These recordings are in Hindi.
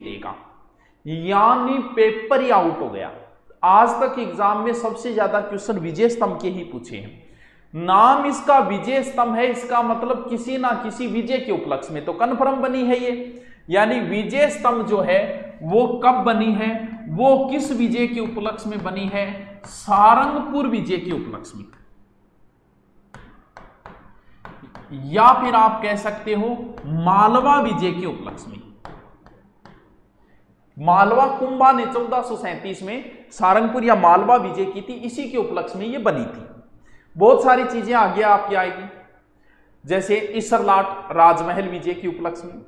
देगा, यानी पेपर ही आउट हो गया। आज तक एग्जाम में सबसे ज्यादा क्वेश्चन विजय स्तंभ के ही पूछे हैं। नाम इसका विजय स्तंभ है, इसका मतलब किसी ना किसी विजय के उपलक्ष्य में तो कन्फर्म बनी है ये। यानी विजय स्तंभ जो है वो कब बनी है, वो किस विजय के उपलक्ष्य में बनी है, सारंगपुर विजय के उपलक्ष्य में, या फिर आप कह सकते हो मालवा विजय के उपलक्ष्य में। मालवा कुंभा ने 1437 में सारंगपुर या मालवा विजय की थी, इसी के उपलक्ष्य में ये बनी थी। बहुत सारी चीजें आगे आपकी आएगी, जैसे इसरलाट राजमहल विजय के उपलक्ष्य में,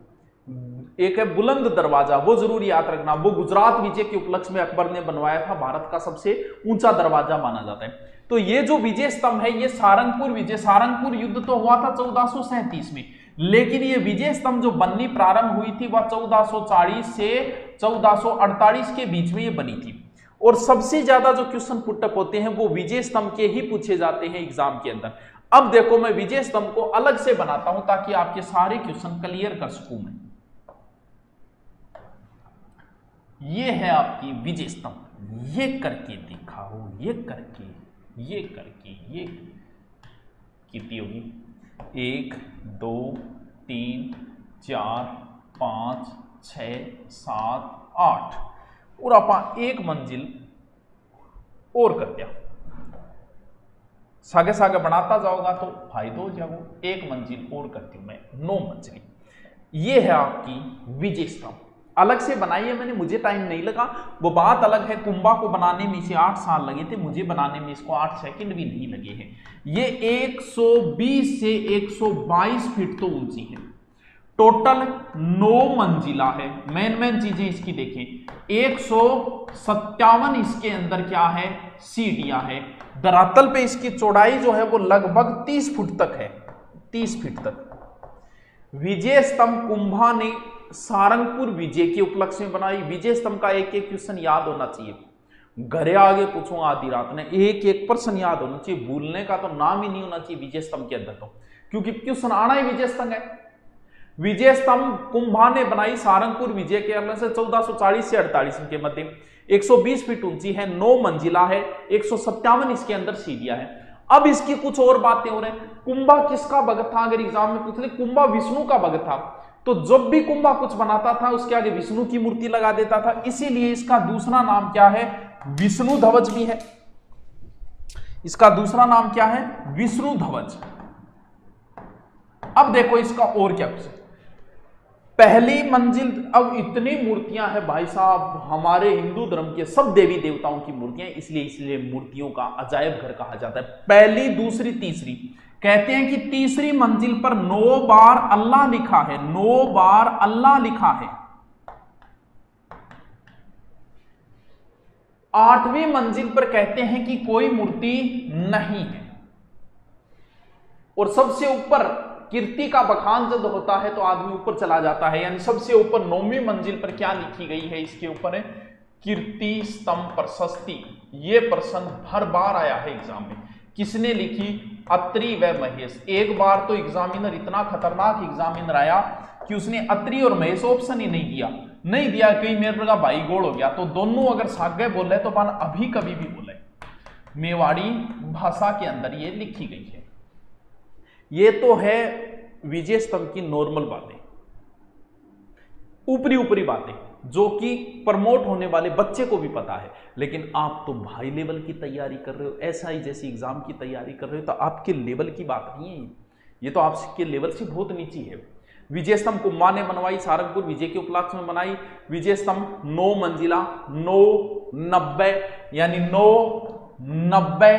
एक है बुलंद दरवाजा, वो जरूर याद रखना, वो गुजरात विजय के उपलक्ष्य में अकबर ने बनवाया था, भारत का सबसे ऊंचा दरवाजा माना जाता है। तो ये जो विजय स्तंभ है ये सारंगपुर विजय, सारंगपुर युद्ध तो हुआ था 1437 में, लेकिन ये विजय स्तंभ जो बननी प्रारंभ हुई थी वह 1440 से 1448 के बीच में ये बनी थी। और सबसे ज्यादा जो क्वेश्चन पुटअप होते हैं वो विजय स्तंभ के ही पूछे जाते हैं एग्जाम के अंदर। अब देखो मैं विजय स्तंभ को अलग से बनाता हूं ताकि आपके सारे क्वेश्चन क्लियर कर सकूं मैं। ये है आपकी विजय स्तंभ, ये करके दिखाओ, ये करके, ये करके, ये कितनी होगी, 1 2 3 4 5 6 7 8 और आप एक मंजिल और कर दिया, सागे सागे बनाता जाओगा तो फायदा हो जाओ। एक मंजिल और करती हूं मैं, 9 मंजिली। ये है आपकी विजय स्तंभ, अलग से बनाई है मैंने, मुझे टाइम नहीं लगा, वो बात अलग है। कुंभा को बनाने में इसे 8 साल लगे थे, मुझे बनाने में इसको 8 सेकंड भी नहीं लगे हैं। ये 120 से 122 फीट तो ऊंची है, टोटल 9 मंजिला है। मेन चीजें इसकी देखें, 157 इसके अंदर क्या है, सीढ़ियां है। धरातल पे इसकी चौड़ाई जो है वो लगभग 30 फुट तक है, 30 फीट तक। विजय स्तंभ कुंभा ने सारंगपुर विजय के उपलक्ष्य में बनाई। विजय स्तंभ का एक एक क्वेश्चन याद होना चाहिए, घरे आगे पूछूंगा आधी रात में, एक एक प्रश्न याद होना चाहिए, भूलने का तो नाम ही नहीं होना चाहिए विजय स्तंभ के अंदर, तो क्योंकि क्वेश्चन आना ही विजय स्तंभ है। विजय स्तंभ कुंभा ने बनाई सारंगपुर विजय के अंदर से 1440 से 48 के मध्य, 120 फीट ऊंची है, 9 मंजिला है, 157 इसके अंदर सीढ़ियां है। अब इसकी कुछ और बातें हो रही हैं। कुंभा किसका भगत था, अगर एग्जाम में पूछ ले, कुंभा विष्णु का भगत था, तो जब भी कुंभा कुछ बनाता था उसके आगे विष्णु की मूर्ति लगा देता था, इसीलिए इसका दूसरा नाम क्या है, विष्णु ध्वज भी है। इसका दूसरा नाम क्या है, विष्णु ध्वज। अब देखो इसका और क्या कुछ, पहली मंजिल, अब इतनी मूर्तियां हैं भाई साहब, हमारे हिंदू धर्म के सब देवी देवताओं की मूर्तियां, इसलिए मूर्तियों का अजायब घर कहा जाता है। पहली, दूसरी, तीसरी, कहते हैं कि तीसरी मंजिल पर 9 बार अल्लाह लिखा है, 9 बार अल्लाह लिखा है। 8वीं मंजिल पर कहते हैं कि कोई मूर्ति नहीं है। और सबसे ऊपर कीर्ति का बखान जब होता है तो आदमी ऊपर चला जाता है, यानी सबसे ऊपर 9वीं मंजिल पर क्या लिखी गई है, इसके ऊपर है कीर्ति स्तंभ प्रशस्ति। ये प्रश्न हर बार आया है एग्जाम में, किसने लिखी, अत्रि व महेश। एक बार तो एग्जामिनर इतना खतरनाक एग्जामिनर आया कि उसने अत्रि और महेश ऑप्शन ही नहीं दिया, कई मेरे का भाई गोल हो गया, तो दोनों अगर सागे बोले तो पान अभी कभी भी बोले। मेवाड़ी भाषा के अंदर ये लिखी गई है। ये तो है विजय स्तंभ की नॉर्मल बातें, ऊपरी बातें जो कि प्रमोट होने वाले बच्चे को भी पता है। लेकिन आप तो हाई लेवल की तैयारी कर रहे हो, एसआई जैसी एग्जाम की तैयारी कर रहे हो, तो आपके लेवल की बात नहीं है ये, तो आपके लेवल से बहुत नीचे है। विजय स्तंभ कुंभा ने बनवाई, सारंगपुर विजय के उपलक्ष्य में बनाई। विजय स्तंभ 9 मंजिला, 990 यानी 990,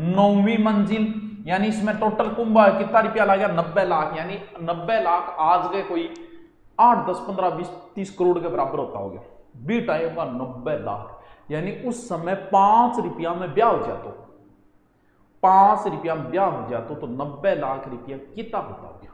9वीं मंजिल, यानी इसमें टोटल कुंभा कितना रुपया लगा, 90 लाख, यानी 90 लाख आज गए कोई 8 10 15 20 30 करोड़ के बराबर होता हो गया। बी टाइम का 90 लाख, यानी उस समय 5 रुपया में ब्याह हो जाता, 5 रुपया में ब्याह हो जाता तो 90 लाख रुपया कितना होता हो गया,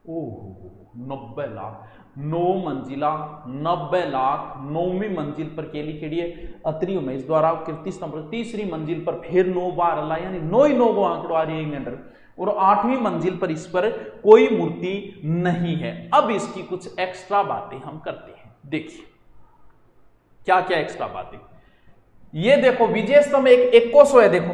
ओहो 90 लाख। 9 मंजिला, 90 लाख, 9वीं मंजिल पर केली केड़ी है, अत्रि उमेश द्वारा कीर्ति स्तंभ। तीसरी मंजिल पर फिर 9 बार अल्लाह, यानी 9 ही 9 को आंकड़ो आ रही है। और 8वीं मंजिल पर इस पर कोई मूर्ति नहीं है। अब इसकी कुछ एक्स्ट्रा बातें हम करते हैं। देखिए क्या क्या एक्स्ट्रा बातें। ये देखो विजय स्तंभ एक 100 है, देखो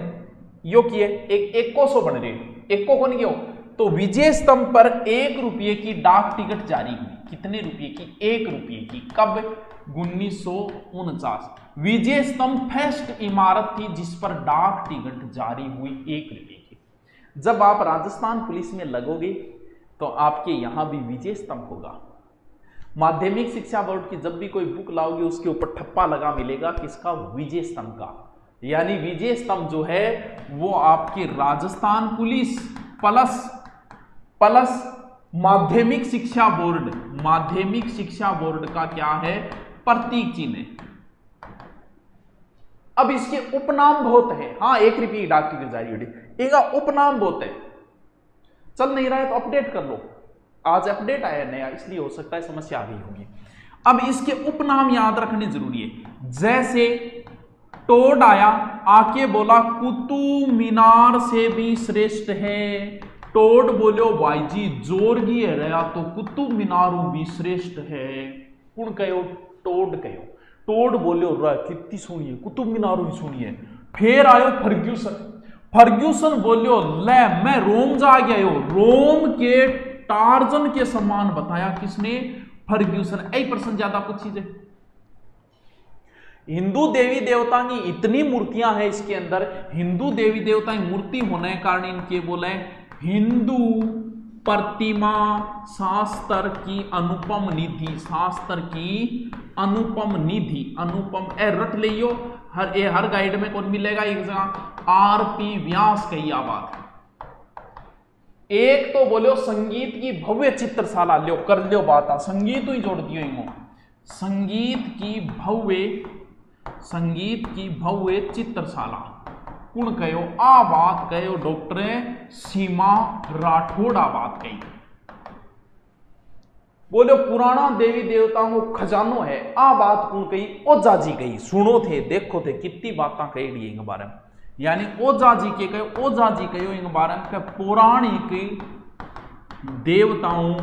यो की है एक 100 बन रही है, 1 को नहीं हो तो विजय स्तंभ पर 1 रुपये की डाक टिकट जारी हुई। कितने रुपये की? 1 रुपये की। कब? 1949। विजय स्तंभ फर्स्ट इमारत थी जिस पर डाक टिकट जारी हुई 1 रुपये की। जब आप राजस्थान पुलिस में लगोगे तो आपके यहां भी विजय स्तंभ होगा। माध्यमिक शिक्षा बोर्ड की जब भी कोई बुक लाओगे उसके ऊपर ठप्पा लगा मिलेगा किसका? विजय स्तंभ का। यानी विजय स्तंभ जो है वो आपके राजस्थान पुलिस प्लस माध्यमिक शिक्षा बोर्ड का क्या है? प्रतीक चिन्ह है। अब इसके उपनाम बहुत है। हाँ, 1 रुपये की डाक टिकट जारी हुई, एक उपनाम बहुत है। चल नहीं रहा है तो अपडेट कर लो, आज अपडेट आया नया इसलिए हो सकता है समस्या आ गई होगी। अब इसके उपनाम याद रखने जरूरी है। जैसे टोड आया, आके बोला कुतुब मीनार से भी श्रेष्ठ है। टोड बोलो भाई जी जोरगी है रहा तो कुतुब मीनार भी श्रेष्ठ है। कौन कहो? टोड कहो। टोड बोलो रहा कितनी सुनिए, कुतुब मीनार भी सुनिए। फिर आयो फर्ग्यूसन बोलो ले मैं रोम जा गया। रोम के टार्जन के समान बताया किसने? फर्ग्यूसन। यही प्रश्न ज्यादा पूछी जाए। हिंदू देवी देवता की इतनी मूर्तियां हैं इसके अंदर। हिंदू देवी देवता की मूर्ति होने के कारण इनके बोले हिंदू प्रतिमा शास्त्र की अनुपम निधि। शास्त्र की अनुपम निधि, अनुपम रट लियो। हर गाइड में कौन मिलेगा? एक जगह आरपी व्यास कही बात। एक तो बोलो संगीत की भव्य चित्रशाला, लो कर लो बात। संगीत ही जोड़ दियो इनको। संगीत की भव्य चित्रशाला कौन कहो? आ बात कहो डॉक्टर सीमा राठौड़ आ बात कही। बोलो पुराना देवी देवताओं को खजानो है, आ बात कौन कही? ओझा जी कही। सुनो थे देखो थे कितनी बातें कही दी इनके बारे में। यानी ओझा जी के कहो, ओझा जी कहो इनके बारे में पौराणिक देवताओं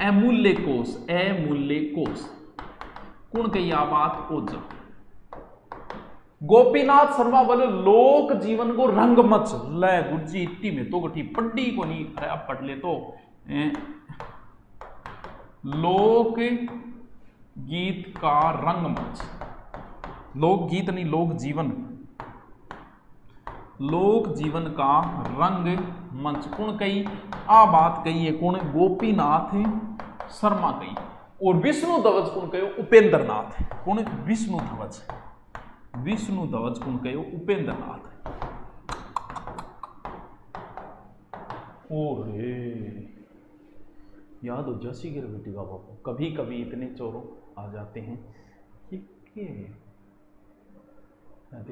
अमूल्य कोश कौन कही आ बात? ओझा। गोपीनाथ शर्मा बोले लोक जीवन को रंगमंच ले गुरुजी इतनी में तो गठी पढ़ी को नहीं। अरे अब पढ़ ले तो लोक गीत का रंगमंच, लोक गीत नहीं लोक जीवन का रंग मंच कौन कही? आ बात कही है कौन? गोपीनाथ शर्मा कही। और विष्णु ध्वज कौन कहो? उपेंद्र नाथ। कौन? विष्णु ध्वज कौन कहो? उपेंद्र नाथ। ओरे याद हो जैसी गिर बेटी का बापू। कभी कभी इतने चोरों आ जाते हैं कि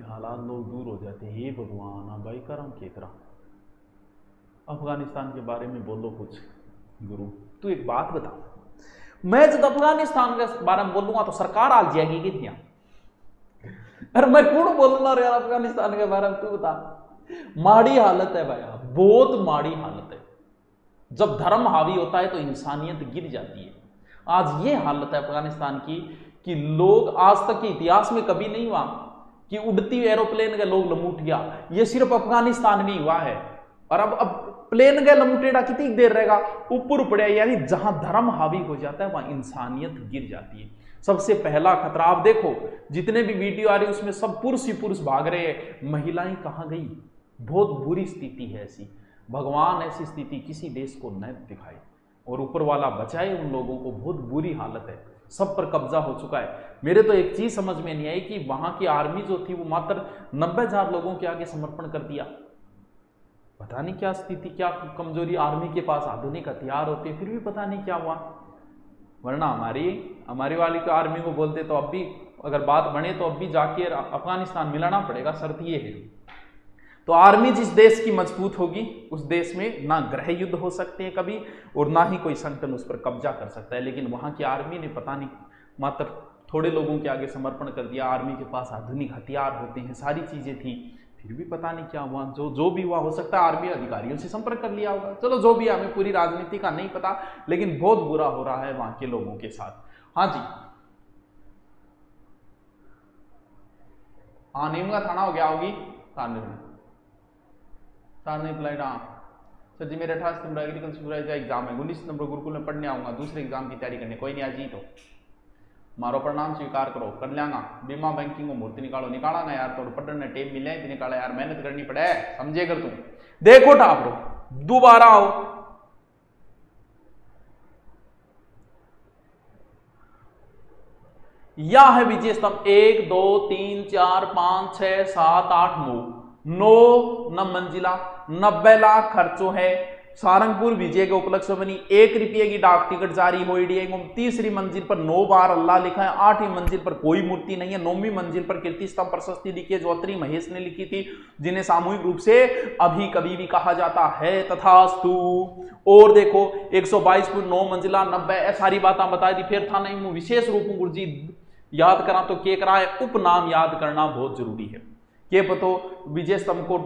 हालात लोग दूर हो जाते हैं। हे भगवान भाई करम के करा। अफगानिस्तान के बारे में बोलो कुछ गुरु। तू एक बात बता, मैं जब अफगानिस्तान के बारे में बोलूंगा तो सरकार आ जाएगी कि नहीं? अरे मैं कौन बोलूंगा यार अफगानिस्तान के बारे में? तू बता। माड़ी हालत है भाई, बहुत माड़ी हालत है। जब धर्म हावी होता है तो इंसानियत गिर जाती है। आज ये हालत है अफगानिस्तान की कि लोग आज तक के इतिहास में कभी नहीं हुआ कि उड़ती एरोप्लेन के लोग लमूट गया। ये सिर्फ अफगानिस्तान में हुआ है। और अब प्लेन के लमूटेड़ा कितनी देर रहेगा? ऊपर पड़े। यानी जहां धर्म हावी हो जाता है वहां इंसानियत गिर जाती है। सबसे पहला खतरा आप देखो, जितने भी वीडियो आ रही है उसमें सब पुरुष ही पुरुष भाग रहे हैं। महिलाएं कहां गई? बहुत बुरी स्थिति है ऐसी। भगवान ऐसी स्थिति किसी देश को न दिखाए और ऊपर वाला बचाए उन लोगों को। बहुत बुरी हालत है, सब पर कब्जा हो चुका है। मेरे तो एक चीज समझ में नहीं आई कि वहां की आर्मी जो थी वो मात्र 90,000 लोगों के आगे समर्पण कर दिया। पता नहीं क्या स्थिति, क्या कमजोरी। आर्मी के पास आधुनिक हथियार होते हैं फिर भी पता नहीं क्या हुआ। वरना हमारी वाली को आर्मी को बोलते तो अब भी अगर बात बने तो अब भी जाके अफगानिस्तान मिलाना पड़ेगा। शर्त ये है तो आर्मी जिस देश की मजबूत होगी उस देश में ना गृह युद्ध हो सकते हैं कभी और ना ही कोई संगठन उस पर कब्जा कर सकता है। लेकिन वहां की आर्मी ने पता नहीं मात्र थोड़े लोगों के आगे समर्पण कर दिया। आर्मी के पास आधुनिक हथियार होते हैं, सारी चीजें थी, फिर भी पता नहीं क्या हुआ। जो भी हुआ, हो सकता है आर्मी अधिकारियों से संपर्क कर लिया होगा। चलो जो भी, हमें पूरी राजनीति का नहीं पता, लेकिन बहुत बुरा हो रहा है वहां के लोगों के साथ। हाँ जी, हाँ नीम का थाना हो गया होगी सारनी फ्लाइट। हाँ सर जी, मेरे 28 सितंबर एग्रीकल्चर सुपरवाइजर एग्जाम है, 19 सितंबर गुरुकुल में पढ़ने आऊंगा, दूसरे एग्जाम की तैयारी करने। कोई नहीं, आज ही तो मारो प्रणाम स्वीकार करो, कर लियांगा। बीमा बैंकिंग को मूर्ति निकालो, निकाला ना यार, तो पढ़ने टेप मिले तो निकाला यार, मेहनत करनी पड़े, समझे कर तुम। देखो टापरो दोबारा आओ, यह है विजय स्तंभ 1 2 3 4 5 6 7 8 9 9 मंजिला, 90 लाख खर्चो है। सारंगपुर विजय के उपलक्ष्य बनी, 1 रुपये की डाक टिकट जारी हुई डी। तीसरी मंजिल पर 9 बार अल्लाह लिखा है। 8वीं मंजिल पर कोई मूर्ति नहीं है। 9वीं मंजिल पर कीर्ति स्तंभ प्रशस्ति लिखी है, जो अत्रि महेश ने लिखी थी, जिन्हें सामूहिक रूप से अभी कभी भी कहा जाता है, तथास्तु। और देखो 122 फुट 9 मंजिला 90, सारी बातें बता दी। फिर था नहीं विशेष रूप गुरुजी याद करा तो के करा है, उपनाम याद करना बहुत जरूरी है। ये पतो विजय स्तंभ को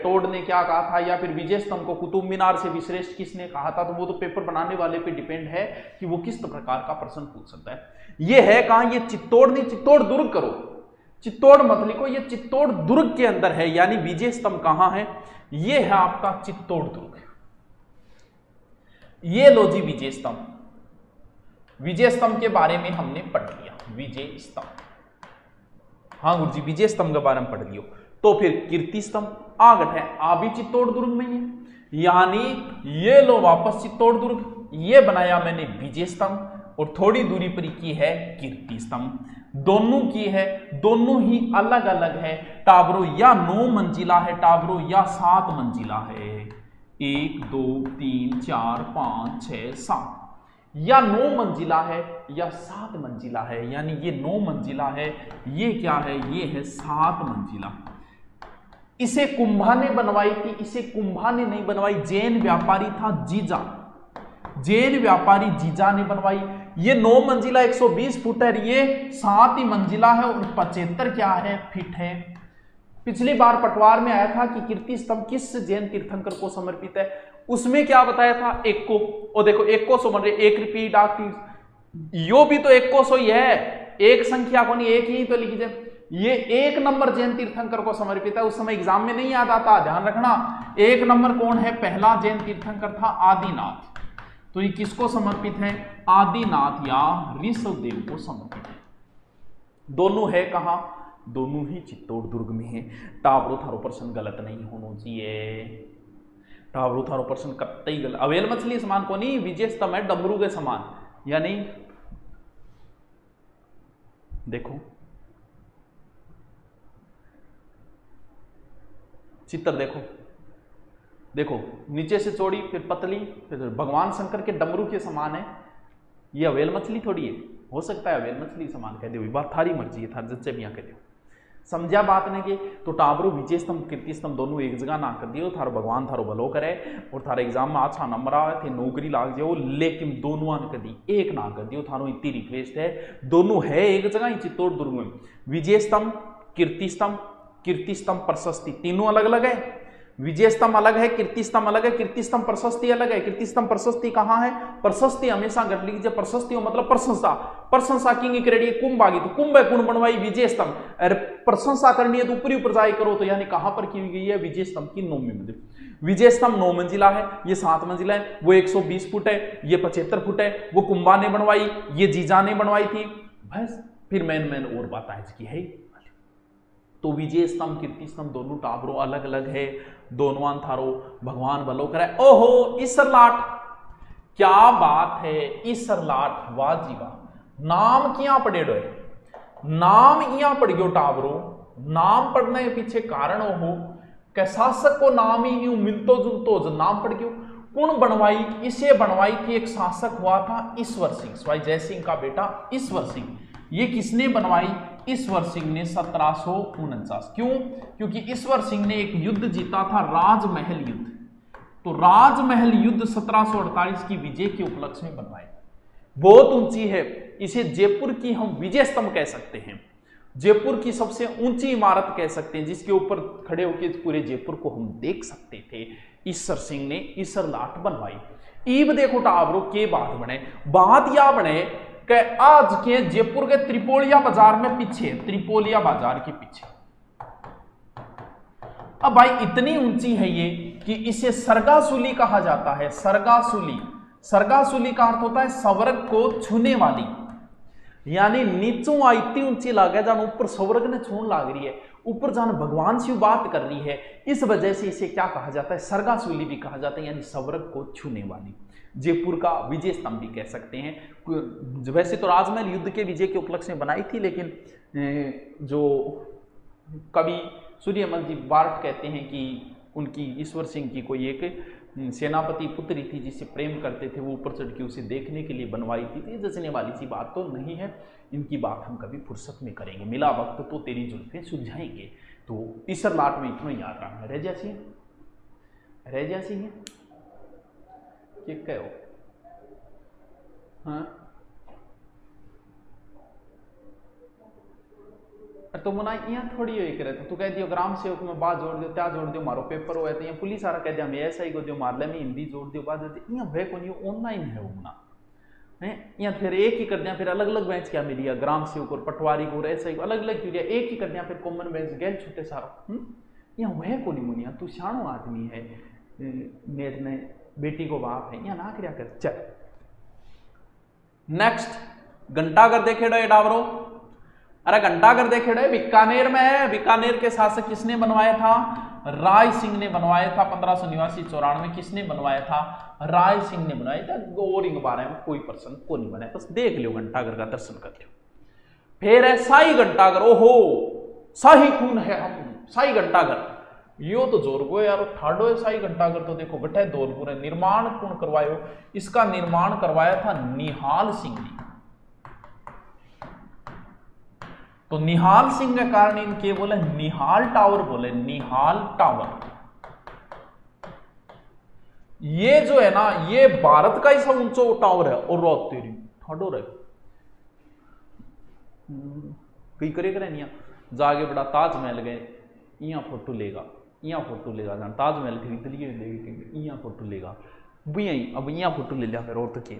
टोड ने क्या कहा था, या फिर विजय स्तंभ को कुतुब मीनार से भी श्रेष्ठ किसने कहा था, तो वो तो पेपर बनाने वाले पे डिपेंड है कि वो किस प्रकार का प्रश्न पूछ सकता है। ये है कहां, ये चित्तौड़ नहीं, चित्तौड़ दुर्ग करो, चित्तौड़ मत लिखो, ये चित्तौड़ दुर्ग के अंदर है, यानी विजय स्तंभ कहां है, ये है आपका चित्तौड़ दुर्ग। ये लो जी विजय स्तंभ। विजय स्तंभ के बारे में हमने पढ़ लिया, विजय स्तंभ। हाँ गुरु जी, विजय स्तंभ के बारे में पढ़ लियो। तो फिर कीर्ति स्तंभ आगट है, आ भी चित्तौड़ दुर्ग में है, यानी ये लो वापस चित्तौड़ दुर्ग। ये बनाया मैंने विजय स्तंभ, और थोड़ी दूरी पर की है कीर्ति स्तंभ। दोनों की है, दोनों ही अलग अलग है। टावरो या 9 मंजिला है, टावरो या 7 मंजिला है। 1 2 3 4 5 6 7, या 9 मंजिला है या 7 मंजिला है, यानी ये 9 मंजिला है, ये क्या है, ये है 7 मंजिला। इसे कुंभा ने बनवाई थी, इसे कुंभा ने नहीं बनवाई, जैन व्यापारी था जीजा, जैन व्यापारी जीजा ने बनवाई। ये 9 मंजिला 120 फुट है, ये 7 ही मंजिला है, और 75 क्या है, फीट है। पिछली बार पटवार में आया था कि कीर्ति स्तंभ किस जैन तीर्थंकर को समर्पित है, उसमें क्या बताया था, 1 को। और देखो 1 को सो बन रहे 1 रुपये डाक टिकट, यो भी तो 1 को सो ही है, एक संख्या को नहीं, एक ही तो लिखी जाए। ये 1 नंबर जैन तीर्थंकर को समर्पित है, उस समय एग्जाम में नहीं याद आता, ध्यान रखना। 1 नंबर कौन है, पहला जैन तीर्थंकर था आदिनाथ, तो ये किसको समर्पित है, आदिनाथ या ऋषभ देव को समर्पित है। दोनों है कहां, दोनों ही चित्तौड़ दुर्ग में है। टावरो थारो प्रश्न गलत नहीं होना चाहिए, टावरो थारो प्रश्न कतई गलत। अवेल मछली समान को नहीं, विजय स्तंभ है डमरू के समान, यानी देखो चित्र देखो, देखो नीचे से चौड़ी फिर पतली, फिर भगवान शंकर के डमरू के समान है। ये अवेल मछली थोड़ी है, हो सकता है अवेल मछली समान कह दो, बात थारी मर्जी है, थार जच्चे मियाँ कह दो, समझा बात ने के। तो टावरो विजय स्तंभ कीर्ति स्तंभ दोनों एक जगह ना कर दियो, थारो भगवान थारो भलो करे, और थारे एग्जाम में अच्छा नंबर आए थे, नौकरी लाग जाओ, लेकिन दोनों ने कर दी, एक ना कर दियो, थारो इतनी रिक्वेस्ट है। दोनों है एक जगह ही चित्तौड़ दुर्ग में, विजय स्तंभ कीर्ति स्तंभ प्रशस्ति, तीनों अलग अलग है। विजय स्तंभ अलग है, कीर्ति स्तंभ अलग है, कीर्ति स्तंभ प्रशस्ति अलग है। कीर्ति स्तंभ प्रशस्ति कहां है, प्रशस्ति हमेशा गढ़ लीजिए, प्रशस्ति मतलब प्रशंसा, प्रशंसा की करेगी कुंभ आ गई, तो कुंभ है कुंभ बनवाई विजय स्तंभ। अरे प्रशंसा करनी है तो ऊपरी ऊपर जाए करो, तो यानी कहां पर की गई है, विजय स्तंभ की 9वीं मंजिल। विजय स्तंभ 9 मंजिला है, ये 7 मंजिला है, वो 120 फुट है, ये 75 फुट है, वो कुंभा ने बनवाई, ये जीजा ने बनवाई थी। बस फिर मैन और बात है इसकी है। तो विजय स्तंभ कीर्ति स्तंभ दोनों टावरो अलग अलग है, दोनों थारो भगवान भलो करे। ओहो ईसर लाट, क्या बात है, ईसर लाट, वाह जी वाह, नाम क्या पढ़ेड़ो है, नाम इया पढ़ गयो टावरो। नाम पढ़ने के पीछे कारण हो कि शासक को नाम ही यूं मिलतो जुलतो जो नाम पढ़ गयो। कौन बनवाई, इसे बनवाई कि एक शासक हुआ था ईश्वर सिंह, स्वाई जय सिंह का बेटा ईश्वर सिंह। ये किसने बनवाई, ईश्वर सिंह ने 1749। क्यों, क्योंकि ईश्वर सिंह ने एक युद्ध जीता था, राजमहल युद्ध। तो राजमहल युद्ध 1748 की विजय के उपलक्ष्य में बनवाए। बहुत ऊंची है, इसे जयपुर की हम विजय स्तंभ कह सकते हैं, जयपुर की सबसे ऊंची इमारत कह सकते हैं, जिसके ऊपर खड़े होकर पूरे जयपुर को हम देख सकते थे। ईश्वर सिंह ने ईसर लाट बनवाई। ईब देखो टावरो के बात बने, बात या बने कि आज के जयपुर के त्रिपोलिया बाजार में पीछे, त्रिपोलिया बाजार के पीछे। अब भाई इतनी ऊंची है ये कि इसे सरगासुली कहा जाता है। सरगासुली, सरगासुली का अर्थ होता है स्वर्ग को छूने वाली, यानी नीचों आई इतनी ऊंची लागे जान ऊपर स्वर्ग ने छून लाग रही है, ऊपर जान भगवान शिव बात कर रही है। इस वजह से इसे क्या कहा जाता है, सरगासुली भी कहा जाता है, यानी स्वर्ग को छूने वाली। जयपुर का विजय स्तंभ भी कह सकते हैं। वैसे तो राजमहल युद्ध के विजय के उपलक्ष्य में बनाई थी, लेकिन जो कवि सूर्यमल जी बार्ट कहते हैं कि उनकी ईश्वर सिंह की कोई एक सेनापति पुत्री थी जिसे प्रेम करते थे, वो ऊपर चढ़ के उसे देखने के लिए बनवाई थी। तो ये जचने वाली सी बात तो नहीं है, इनकी बात हम कभी फुर्सत में करेंगे, मिला वक्त तो तेरी जुल्फें सुलझाएंगे। तो तीसर लाट में इतना याद रखना, रह जैसी है, रह जैसी है कि कहो। हाँ तो मुना यहाँ थोड़ी हो करे तो तू कह दियो ग्राम सेवक में बात जोड़ दियो, त्या जोड़ दियो, मारो पेपर हो तो पुलिस आ रहा कह दिया मैं ऐसा ही को दियो, मार ले में हिंदी जोड़ दियो, बात यहाँ वे को नहीं ऑनलाइन है वो मुना है। यहाँ फिर एक ही कर दिया, फिर अलग अलग बेंच क्या मिली, ग्राम सेवक और पटवारी को ऐसा ही अलग अलग क्यों दिया, एक ही कर दिया, फिर कॉमन बेंच गैल छूटे सारा। यहाँ वह को नहीं मुनिया, तू शानो आदमी है, मेरे ने बेटी को बाप है, यहाँ ना क्या कर। चल नेक्स्ट घंटाघर देखे डे डावरो। अरे घंटाघर देखे डे बीकानेर में है। बीकानेर के शासक किसने बनवाया था, राय सिंह ने बनवाया था। 1589-94 किसने बनवाया था, राय सिंह ने बनवाया था। गौरी के बारे में कोई प्रश्न को नहीं बनाया, बस देख लियो घंटाघर का दर्शन कर लियो। फिर है शाही घंटाघर। ओहो शाही खून है हम, शाही घंटाघर यो तो जोर को यार ठाडो है। शाही घंटाघर तो देखो गठे धौलपुर है। निर्माण कौन करवायो, इसका निर्माण करवाया था निहाल सिंह ने। तो निहाल सिंह के कारण इनके बोले निहाल टावर, बोले निहाल टावर। ये जो है ना ये भारत का ही सब ऊंचा टावर है। और रात तेरी ठाडो रहे कई करे करे नहीं जागे बड़ा ताजमहल गए, यहाँ फोटो लेगा, यहाँ फोटो लेगा, ताजमहल खरीद यहाँ फोटो लेगा भी, अब यहाँ फोटो ले लिया। फिर और तो क्या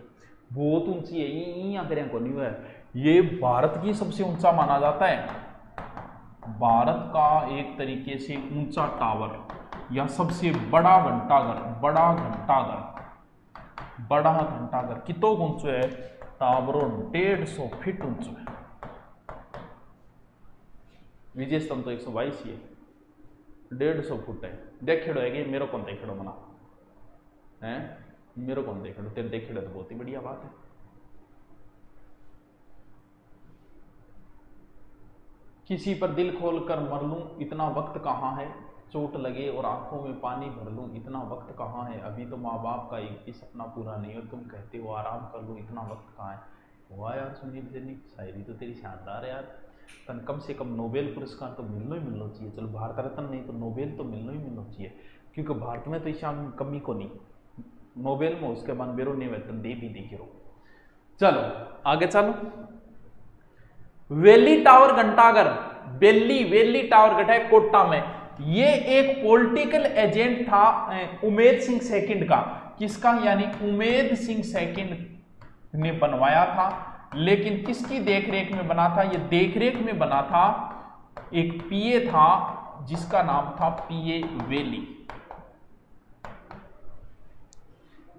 बहुत ऊंची है, यहाँ करें को नहीं है। ये भारत की सबसे ऊंचा माना जाता है, भारत का एक तरीके से ऊंचा टावर या सबसे बड़ा घंटाघर। बड़ा घंटाघर, बड़ा घंटाघर कितो ऊंचो है, टावरो 150 फीट ऊंचो है। विजय स्तंभ तो 122 ही है, 150 फुट है। देखेड़ो है कि मेरे को देखेड़ो मना है, मेरे को देखेड़ो, तेरे देखेड़ो तो बहुत ही बढ़िया बात है। किसी पर दिल खोलकर मर लूं इतना वक्त कहाँ है, चोट लगे और आंखों में पानी भर लूं इतना वक्त कहाँ है, अभी तो माँ बाप का एक भी सपना पूरा नहीं और तुम कहते हो आराम कर लूं इतना वक्त कहाँ है। वाह यार सुनील सेनी, शायरी तो तेरी शानदार है यार। तन कम से कम नोबेल पुरस्कार तो मिलना ही मिलना चाहिए। चलो भारत रत्न नहीं तो नोबेल तो मिलना ही मिलना चाहिए, क्योंकि भारत में तो इस कमी को नहीं, नोबेल में उसके बाद बेरो ने वेतन दे भी देखिए। चलो आगे चलो। वेली टावर घंटाघर, वेली टावर घटा है कोटा में। ये एक पॉलिटिकल एजेंट था उमेद सिंह सेकंड का। किसका, यानी उमेद सिंह सेकंड ने बनवाया था। लेकिन किसकी देखरेख में बना था, ये देखरेख में बना था एक पीए था जिसका नाम था पीए वेली।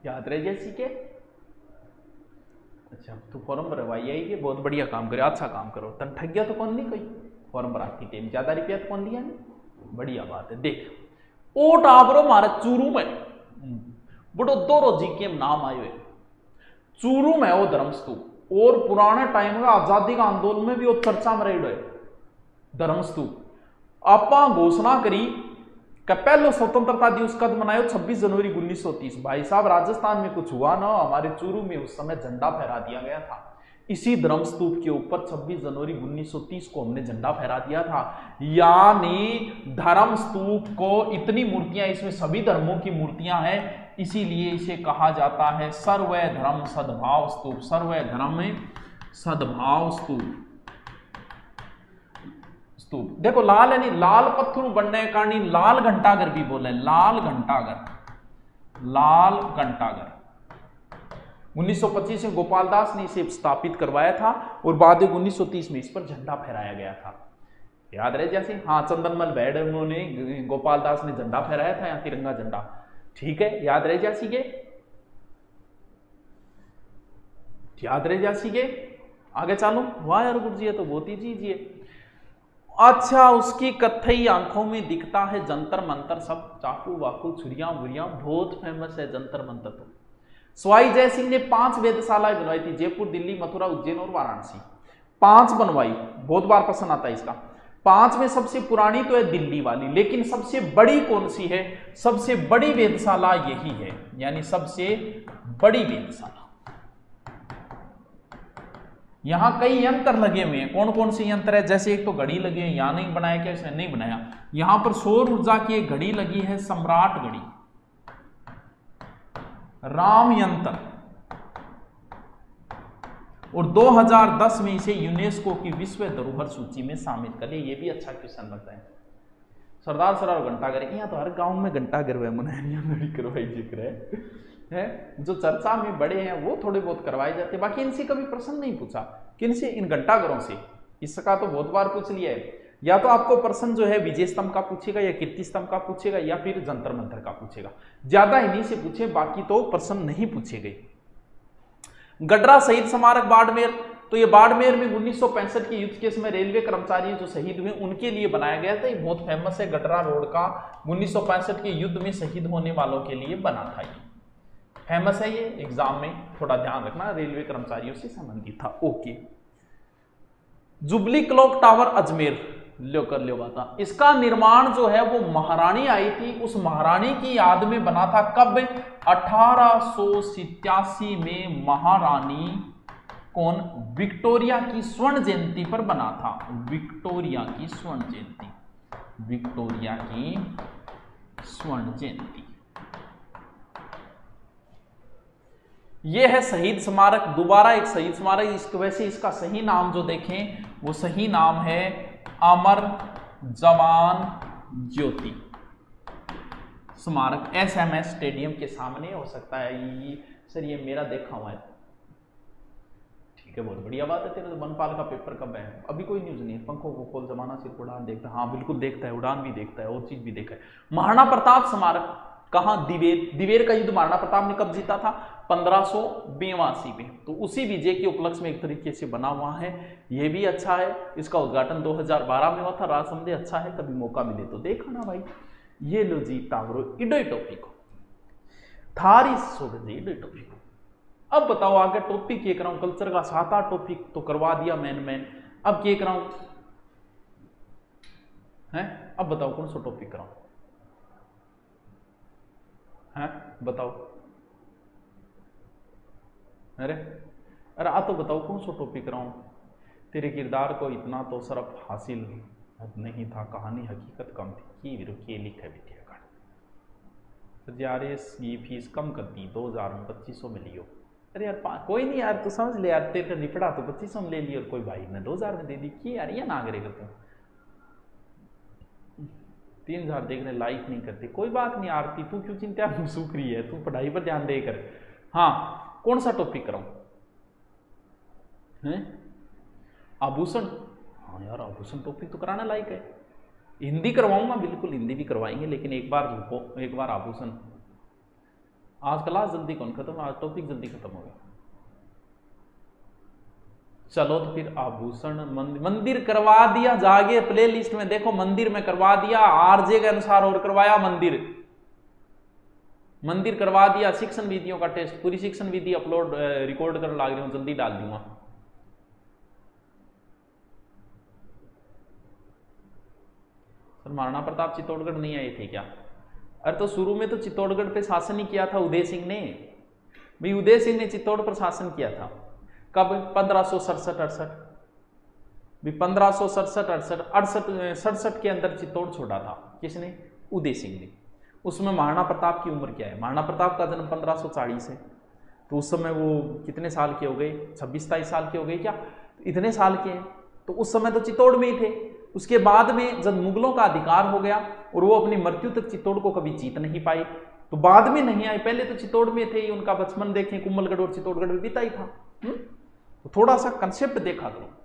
याद रहे जैसी के। अच्छा तो फॉर्म भरवाई आई, बहुत बढ़िया काम करे, अच्छा काम करो। तन ठग गया तो कौन नहीं, कोई फॉर्म भराती टेम ज्यादा रुपया तो कौन दिया नहीं, बढ़िया बात है। देख ओ टावरो मारे चूरू में बड़ो दोरो जी के नाम आयो है। चूरू में वो धर्मस्तूप, और पुराने टाइम का आजादी का आंदोलन में भी वो चर्चा में रही है धर्मस्तूप। आपा घोषणा करी कि पहलो स्वतंत्रता दिवस कद मनायो 26 जनवरी 1930। भाई साहब राजस्थान में कुछ हुआ ना, हमारे चूरू में उस समय झंडा फहरा दिया गया था। इसी धर्मस्तूप के ऊपर 26 जनवरी 1930 को हमने झंडा फहरा दिया था। यानी धर्मस्तूप को इतनी मूर्तियां, इसमें सभी धर्मों की मूर्तियां हैं, इसीलिए इसे कहा जाता है सर्व धर्म सद्भाव स्तूप। सर्व धर्म सद्भाव स्तूप। देखो लाल है नहीं, लाल पत्थर बनने के कारण लाल घंटाघर भी बोले, लाल घंटाघर, लाल घंटाघर। 1925 में गोपाल दास ने इसे स्थापित करवाया था और बाद में 1930 में इस पर झंडा फहराया गया था। याद रहे जैसे, हाँ, चंदनमल बैड उन्होंने, गोपाल दास ने झंडा फहराया था यहाँ, तिरंगा झंडा। ठीक है, याद रहे जैसी के, याद रहे जैसी के। आगे चालू। वाह यार गुरु जी, ये तो बहुत ही चीज। अच्छा, उसकी कत्थई आंखों में दिखता है जंतर मंतर सब, चाकू वाकू छुरियां बुरियां, बहुत फेमस है जंतर मंतर। तो सवाई जय सिंह ने 5 वेधशालाएं बनवाई थी, जयपुर, दिल्ली, मथुरा, उज्जैन और वाराणसी। 5 बनवाई, बहुत बार प्रश्न आता है इसका। 5 में सबसे पुरानी तो है दिल्ली वाली, लेकिन सबसे बड़ी कौन सी है? सबसे बड़ी वेधशाला यही है, यानी सबसे बड़ी वेधशाला। यहां कई यंत्र लगे हुए हैं, कौन कौन से यंत्र है? जैसे एक तो घड़ी लगी है, यहां नहीं बनाया क्या? इसने नहीं बनाया। यहां पर सौर ऊर्जा की एक घड़ी लगी है, सम्राट घड़ी, राम यंत्र, और 2010 में इसे यूनेस्को की विश्व धरोहर सूची में शामिल कर लिया। ये भी अच्छा क्वेश्चन लगता है। सरदार सरोवर घंटाघर, यहाँ तो हर गांव में घंटाघर हुआ, मुनैनिया घड़ी करवाई जिक्र है। जो चर्चा में बड़े हैं वो थोड़े बहुत करवाए जाते हैं, बाकी इनसे कभी प्रश्न नहीं पूछा। किनसे? इन घंटाघरों से। इसका तो बहुत बार पूछ लिया है। या तो आपको प्रश्न जो है विजय स्तंभ का पूछेगा, या कीर्ति स्तंभ का पूछेगा, या फिर जंतर मंतर का पूछेगा। ज्यादा इन्हीं से पूछे, बाकी तो प्रश्न नहीं पूछे गए। गडरा शहीद स्मारक बाड़मेर, तो ये बाड़मेर में 1965 के युद्ध के समय रेलवे कर्मचारी जो शहीद हुए उनके लिए बनाया गया था। ये बहुत फेमस है, गडरा रोड का 1965 के युद्ध में शहीद होने वालों के लिए बना था। ये फेमस है, ये एग्जाम में थोड़ा ध्यान रखना, रेलवे कर्मचारियों से संबंधित था। Okay. Jubilee clock tower Ajmer, लो कर लो बात। इसका निर्माण जो है वो महारानी आई थी, उस महारानी की याद में बना था। कब? 1887 में महारानी कौन? विक्टोरिया की स्वर्ण जयंती पर बना था। विक्टोरिया की स्वर्ण जयंती, विक्टोरिया की स्वर्ण जयंती। यह है शहीद स्मारक, दोबारा एक शहीद स्मारक। वैसे इसका सही नाम जो देखें वो सही नाम है अमर जवान ज्योति स्मारक। SMS स्टेडियम के सामने हो सकता है। सर ये मेरा देखा हुआ है। ठीक है, बहुत बढ़िया बात है। तेरे वनपाल का पेपर कब है? अभी कोई न्यूज नहीं है। पंखों को खोल, जमाना सिर्फ उड़ान देखता है। हाँ बिल्कुल देखता है, उड़ान भी देखता है, और चीज भी देखा है। महाराणा प्रताप स्मारक कहां? दिवेर। दिवेर का युद्ध महाराणा प्रताप ने कब जीता था? 1582 में। तो उसी विजय के उपलक्ष्य में एक तरीके से बना हुआ है। ये भी अच्छा है। इसका उद्घाटन 2012 में हुआ था। राज समझे अच्छा है, कभी मौका मिले तो देखना भाई। ये लो जी तावरो इडोई टॉपिक थारी सोगे इडोई टॉपिक। अब बताओ आगे टॉपिक ये कराऊं? कल्चर का 7-8 टॉपिक तो करवा दिया मैन। अब क्या कराऊं है? अब बताओ कौन सा टॉपिक कराऊं है? बताओ। अरे आ तो बताओ कौन सा टॉपिक कराऊं? तेरे किरदार को इतना तो शरफ हासिल नहीं था, कहानी हकीकत कम थी की रुकिए लिखे बिटिया की फीस कम कर दी 2000 में 2500 में लियो। अरे यार कोई नहीं यार, तू समझ ले यार, तेरे निपड़ा तो 2500 में ले ली और कोई भाई ने 2000 में दे दी की यार, ये ना करेगा तू। 3000 देखने लाइक नहीं करती, कोई बात नहीं आरती, तू क्यों चिंता सूख रही है? तू पढ़ाई पर ध्यान दे कर। हाँ कौन सा टॉपिक कराऊं? आभूषण। हाँ यार आभूषण टॉपिक तो कराना लायक है। हिंदी करवाऊंगा, बिल्कुल हिंदी भी करवाएंगे, लेकिन एक बार रुको, एक बार आभूषण। आज क्लास जल्दी कौन खत्म? आज टॉपिक जल्दी खत्म हो गया। चलो तो फिर आभूषण मंदिर करवा दिया, जागे प्ले लिस्ट में देखो, मंदिर में करवा दिया, आरजे के अनुसार और करवाया मंदिर करवा दिया। शिक्षण विधियों का टेस्ट, पूरी शिक्षण विधि अपलोड रिकॉर्ड कर लाग रही हूं, जल्दी डाल दूंगा। सर महाराणा प्रताप चित्तौड़गढ़ नहीं आए थे क्या? अरे तो शुरू में तो चित्तौड़गढ़ पे शासन ही किया था उदय सिंह ने। भाई उदय सिंह ने चित्तौड़ पर शासन किया था कब? 1567-68। 1567-68 के अंदर चित्तौड़ छोड़ा था। किसने? उदय सिंह ने। उसमें महाराणा प्रताप की उम्र क्या है? महाराणा प्रताप का जन्म 1540 है, तो उस समय वो कितने साल के हो गए? 26-27 साल के हो गए क्या? इतने साल के हैं, तो उस समय तो चित्तौड़ में ही थे। उसके बाद में जब मुगलों का अधिकार हो गया और वो अपनी मृत्यु तक चित्तौड़ को कभी जीत नहीं पाए, तो बाद में नहीं आए, पहले तो चित्तौड़ में थे, उनका बचपन देखें कुम्भलगढ़ और चित्तौड़गढ़ में बीता ही था। तो थोड़ा सा कंसेप्ट देखा करो।